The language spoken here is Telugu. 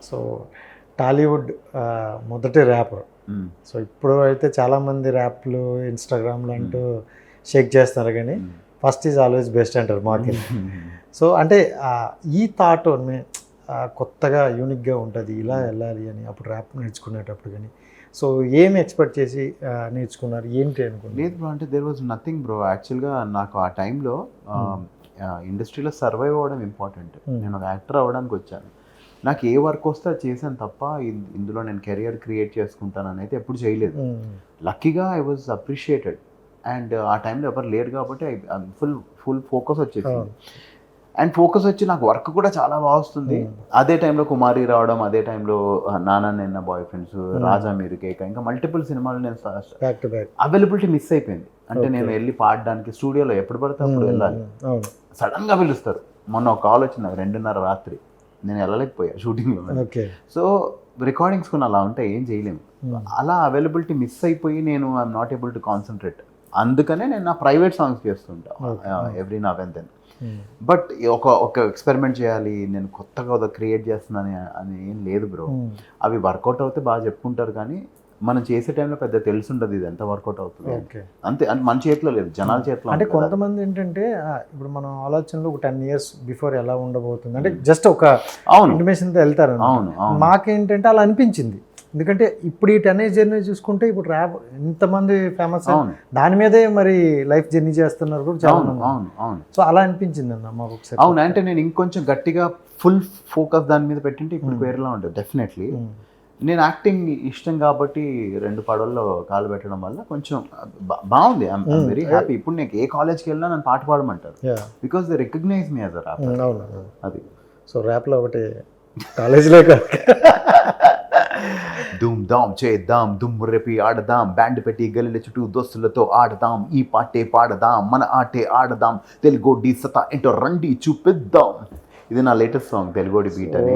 సో టాలీవుడ్ మొదటి ర్యాపర్. సో ఇప్పుడు అయితే చాలామంది ర్యాప్లు ఇన్స్టాగ్రామ్లో అంటూ షేక్ చేస్తున్నారు, కానీ ఫస్ట్ ఈజ్ ఆల్వేస్ బెస్ట్ అంటారు మాకి. సో అంటే ఈ థాట్ కొత్తగా యూనిక్గా ఉంటుంది, ఇలా వెళ్ళాలి అని అప్పుడు ర్యాప్ నేర్చుకునేటప్పుడు. కానీ సో ఏమి ఎక్స్పెక్ట్ చేసి నేర్చుకున్నారు, ఏంటి అనుకున్నారు? లేదు బ్రో, అంటే దేర్ వాజ్ నథింగ్ బ్రో. యాక్చువల్గా నాకు ఆ టైంలో ఇండస్ట్రీలో సర్వైవ్ అవ్వడం ఇంపార్టెంట్. నేను ఒక యాక్టర్ అవ్వడానికి వచ్చాను. నాకు ఏ వర్క్ వస్తే అది చేశాను తప్ప ఇందులో నేను కెరియర్ క్రియేట్ చేసుకుంటానని అయితే ఎప్పుడు చేయలేదు. లక్కీగా ఐ వాజ్ అప్రిషియేటెడ్. అండ్ ఆ టైంలో ఎవరు లేరు కాబట్టి ఫుల్ ఫోకస్ వచ్చేసింది. అండ్ ఫోకస్ వచ్చి నాకు వర్క్ కూడా చాలా బాగా వస్తుంది. అదే టైంలో కుమారి రావడం, అదే టైంలో నానా నిన్న బాయ్ ఫ్రెండ్స్, రాజా మీరు కేక, ఇంకా మల్టిపుల్ సినిమాలు నేను అవైలబిలిటీ మిస్ అయిపోయింది. అంటే నేను వెళ్ళి పాడడానికి స్టూడియోలో ఎప్పుడు పడితే అప్పుడు వెళ్ళాలి. సడన్గా పిలుస్తారు. మొన్న ఒక కాల్ వచ్చింది నాకు 2:30 రాత్రి, నేను వెళ్ళలేకపోయా షూటింగ్లో. సో రికార్డింగ్స్ కొన్ని అలా ఉంటాయి, ఏం చేయలేము. అలా అవైలబిలిటీ మిస్ అయిపోయి నేను I'm not able to concentrate. అందుకనే నేను నా ప్రైవేట్ సాంగ్స్ చేస్తుంటా every now and then. But ఒక ఎక్స్పెరిమెంట్ చేయాలి, నేను కొత్తగా క్రియేట్ చేస్తున్నాను అని ఏం లేదు బ్రో. అవి వర్కౌట్ అవుతే బాగా చెప్పుకుంటారు, కానీ మనం చేసే టైంలో పెద్ద తెలిసి ఉండదు ఇది ఎంత వర్కౌట్ అవుతుంది అంతే. అంటే మన చేతిలో లేదు, జనాల చేతిలో. అంటే కొంతమంది ఏంటంటే ఇప్పుడు మనం ఆలోచనలో ఒక 10 years బిఫోర్ ఎలా ఉండబోతుంది అంటే జస్ట్ ఒక ఇంటిమేషన్తో వెళ్తారు. మాకేంటంటే అలా అనిపించింది. ఎందుకంటే ఇప్పుడు ఈ 10 years జర్నీ చూసుకుంటే ఇప్పుడు ర్యాప్ ఎంతమంది ఫేమస్, దాని మీదే మరి లైఫ్ జర్నీ చేస్తున్నారు కూడా చాలా మంది. సో అలా అనిపించింది అన్న మాకు ఒకసారి. అవును, అంటే నేను ఇంకొంచెం గట్టిగా ఫుల్ ఫోకస్ దాని మీద పెట్టింటే ఇప్పుడు వేరేలా ఉంటుంది డెఫినెట్లీ. నేను యాక్టింగ్ ఇష్టం కాబట్టి 2 పడవల్లో కాలు పెట్టడం వల్ల కొంచెం బాగుంది. I'm very happy. ఇప్పుడు నేను ఏ కాలేజ్కి వెళ్ళినా నన్ను పాట పాడమంటారు, because they recognize me as a rapper. అది సో ర్యాప్లో ఒకటి కాలేజీలో ధూమ్ ధామ్ చేద్దాం, దుమ్ము రేపి ఆడదాం, బ్యాండ్ పెట్టి గల్లీల చుట్టూ దోస్తులతో ఆడదాం, ఈ పాటే పాడదాం, మన ఆటే ఆడదాం, తెలుగోడి సతా ఏంటో రండి చూపిద్దాం. ఇది నా లేటెస్ట్ సాంగ్ తెలుగోడి బీట్ అని.